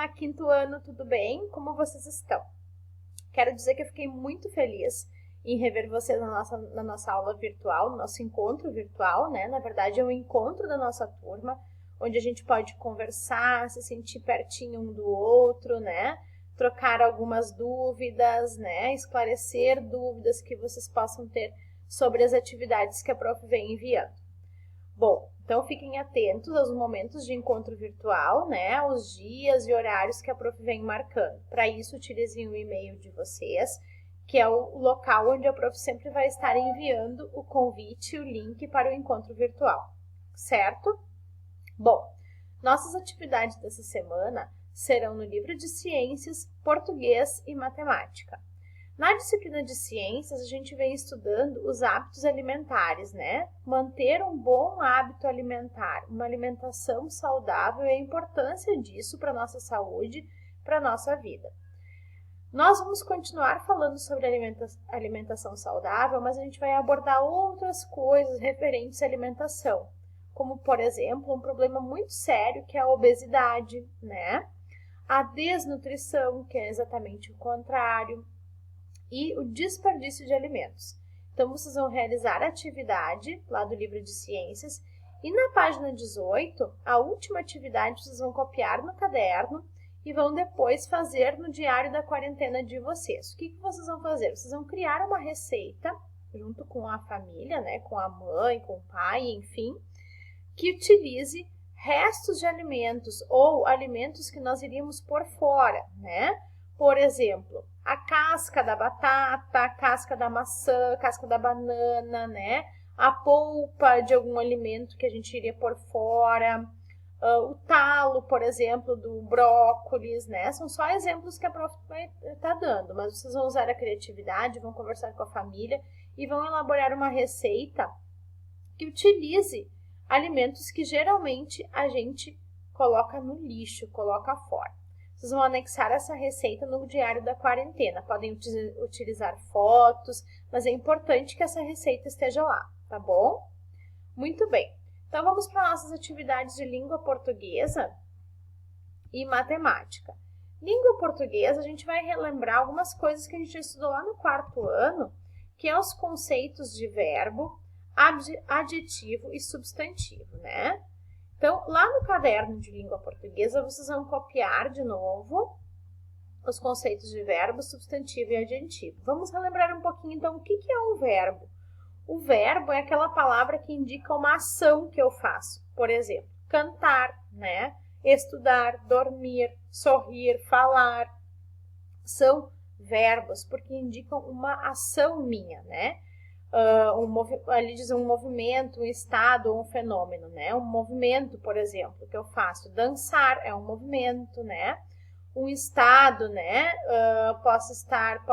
Olá, quinto ano, tudo bem? Como vocês estão? Quero dizer que eu fiquei muito feliz em rever vocês na nossa aula virtual, no nosso encontro virtual, né? Na verdade, é um encontro da nossa turma, onde a gente pode conversar, se sentir pertinho um do outro, né? Trocar algumas dúvidas, né? Esclarecer dúvidas que vocês possam ter sobre as atividades que a prof vem enviando. Bom, então fiquem atentos aos momentos de encontro virtual, né? Aos dias e horários que a prof vem marcando. Para isso, utilizem o e-mail de vocês, que é o local onde a prof sempre vai estar enviando o convite e o link para o encontro virtual, certo? Bom, nossas atividades dessa semana serão no livro de ciências, português e matemática. Na disciplina de ciências, a gente vem estudando os hábitos alimentares, né? Manter um bom hábito alimentar, uma alimentação saudável e a importância disso para a nossa saúde, para a nossa vida. Nós vamos continuar falando sobre alimentação saudável, mas a gente vai abordar outras coisas referentes à alimentação, como, por exemplo, um problema muito sério que é a obesidade, né? A desnutrição, que é exatamente o contrário, e o desperdício de alimentos. Então, vocês vão realizar a atividade lá do livro de ciências e na página 18, a última atividade vocês vão copiar no caderno e vão depois fazer no diário da quarentena de vocês. O que vocês vão fazer? Vocês vão criar uma receita junto com a família, né, com a mãe, com o pai, enfim, que utilize restos de alimentos ou alimentos que nós iríamos pôr fora, né? Por exemplo, a casca da batata, a casca da maçã, a casca da banana, né? A polpa de algum alimento que a gente iria pôr fora, o talo, por exemplo, do brócolis, né? São só exemplos que a prof vai estar dando, mas vocês vão usar a criatividade, vão conversar com a família e vão elaborar uma receita que utilize alimentos que geralmente a gente coloca no lixo, coloca fora. Vocês vão anexar essa receita no diário da quarentena. Podem utilizar fotos, mas é importante que essa receita esteja lá, tá bom? Muito bem. Então, vamos para nossas atividades de língua portuguesa e matemática. Língua portuguesa, a gente vai relembrar algumas coisas que a gente já estudou lá no quarto ano, que é os conceitos de verbo, adjetivo e substantivo, né? Então, lá no caderno de língua portuguesa, vocês vão copiar de novo os conceitos de verbo, substantivo e adjetivo. Vamos relembrar um pouquinho, então, o que é um verbo? O verbo é aquela palavra que indica uma ação que eu faço. Por exemplo, cantar, né? Estudar, dormir, sorrir, falar. São verbos, porque indicam uma ação minha, né? Ali diz um movimento, um estado ou um fenômeno, né? Um movimento, por exemplo, que eu faço. Dançar é um movimento, né? Um estado, né? Posso estar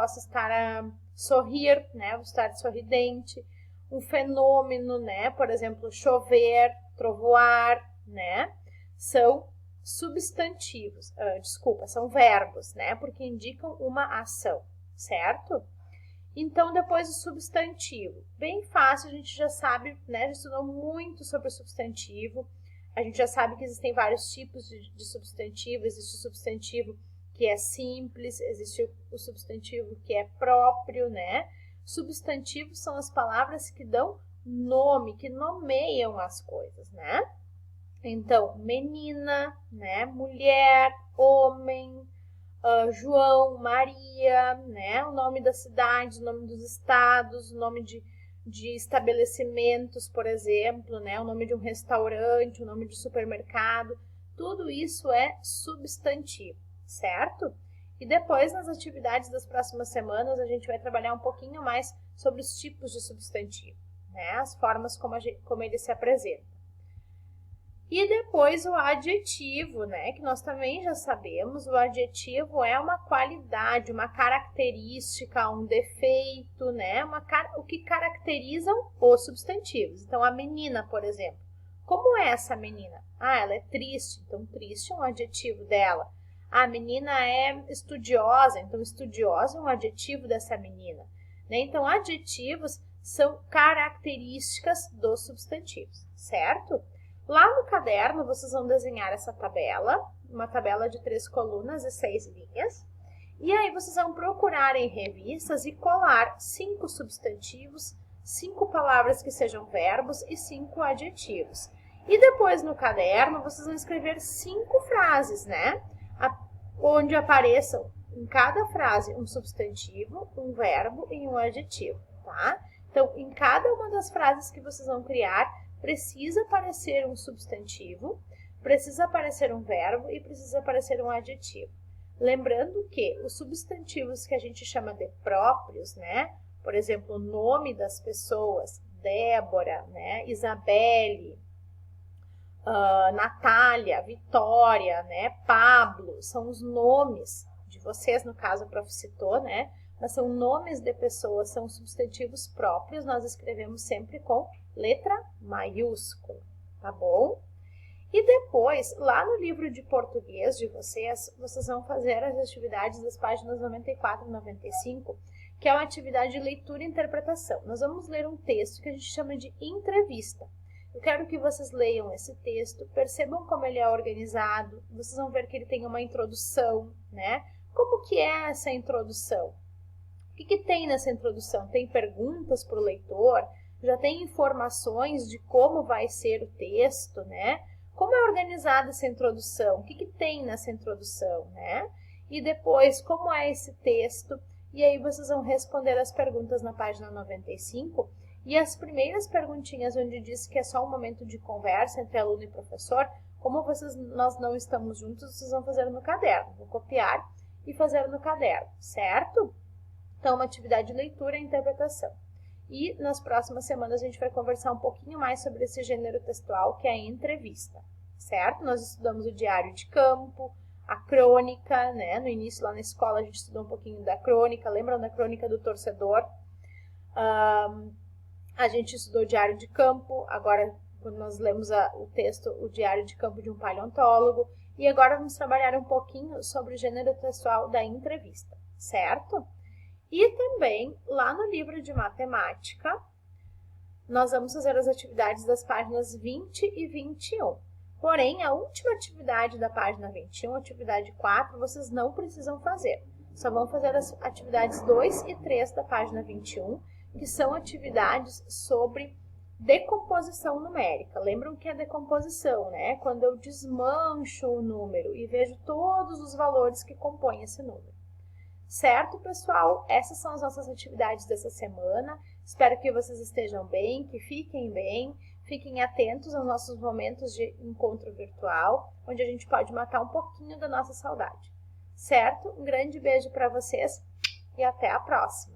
a sorrir, né? Vou estar sorridente. Um fenômeno, né? Por exemplo, chover, trovoar, né? São substantivos, são verbos, né? Porque indicam uma ação, certo? Então, depois o substantivo. Bem fácil, a gente já sabe, né? Já estudou muito sobre o substantivo. A gente já sabe que existem vários tipos de substantivo. Existe o substantivo que é simples, existe o substantivo que é próprio, né? Substantivos são as palavras que dão nome, que nomeiam as coisas, né? Então, menina, né? Mulher, homem, João, Maria, né? O nome da cidade, o nome dos estados, o nome de estabelecimentos, por exemplo, né? O nome de um restaurante, o nome de supermercado. Tudo isso é substantivo, certo? E depois, nas atividades das próximas semanas, a gente vai trabalhar um pouquinho mais sobre os tipos de substantivo, né? As formas como ele se apresenta. E depois o adjetivo, né? Que nós também já sabemos, o adjetivo é uma qualidade, uma característica, um defeito, né? O que caracterizam os substantivos. Então, a menina, por exemplo. Como é essa menina? Ela é triste, então triste é um adjetivo dela. A menina é estudiosa, então estudiosa é um adjetivo dessa menina, né? Então, adjetivos são características dos substantivos, certo? Lá no caderno, vocês vão desenhar essa tabela, uma tabela de 3 colunas e 6 linhas. E aí vocês vão procurar em revistas e colar 5 substantivos, 5 palavras que sejam verbos e 5 adjetivos. E depois no caderno, vocês vão escrever 5 frases, né? Onde apareçam em cada frase um substantivo, um verbo e um adjetivo, tá? Então, em cada uma das frases que vocês vão criar, precisa aparecer um substantivo, precisa aparecer um verbo e precisa aparecer um adjetivo. Lembrando que os substantivos que a gente chama de próprios, né? Por exemplo, o nome das pessoas, Débora, né? Isabelle, Natália, Vitória, né? Pablo, são os nomes de vocês, no caso a prof citou, né? Mas são nomes de pessoas, são substantivos próprios, nós escrevemos sempre com letra maiúscula, tá bom? E depois, lá no livro de português de vocês, vocês vão fazer as atividades das páginas 94 e 95, que é uma atividade de leitura e interpretação. Nós vamos ler um texto que a gente chama de entrevista. Eu quero que vocês leiam esse texto, percebam como ele é organizado, vocês vão ver que ele tem uma introdução, né? Como que é essa introdução? O que tem nessa introdução? Tem perguntas para o leitor? Já tem informações de como vai ser o texto, né? Como é organizada essa introdução? O que tem nessa introdução, né? E depois, como é esse texto? E aí vocês vão responder as perguntas na página 95. E as primeiras perguntinhas, onde diz que é só um momento de conversa entre aluno e professor, como nós não estamos juntos, vocês vão fazer no caderno. Vou copiar e fazer no caderno, certo? Então, uma atividade de leitura e interpretação. E nas próximas semanas a gente vai conversar um pouquinho mais sobre esse gênero textual, que é a entrevista, certo? Nós estudamos o diário de campo, a crônica, né? No início, lá na escola, a gente estudou um pouquinho da crônica. Lembram da crônica do torcedor? A gente estudou o diário de campo, agora quando nós lemos o texto, o diário de campo de um paleontólogo. E agora vamos trabalhar um pouquinho sobre o gênero textual da entrevista, certo? E também, lá no livro de matemática, nós vamos fazer as atividades das páginas 20 e 21. Porém, a última atividade da página 21, atividade 4, vocês não precisam fazer. Só vão fazer as atividades 2 e 3 da página 21, que são atividades sobre decomposição numérica. Lembram que é decomposição, né? Quando eu desmancho o número e vejo todos os valores que compõem esse número. Certo, pessoal? Essas são as nossas atividades dessa semana. Espero que vocês estejam bem, que fiquem bem. Fiquem atentos aos nossos momentos de encontro virtual, onde a gente pode matar um pouquinho da nossa saudade. Certo? Um grande beijo para vocês e até a próxima!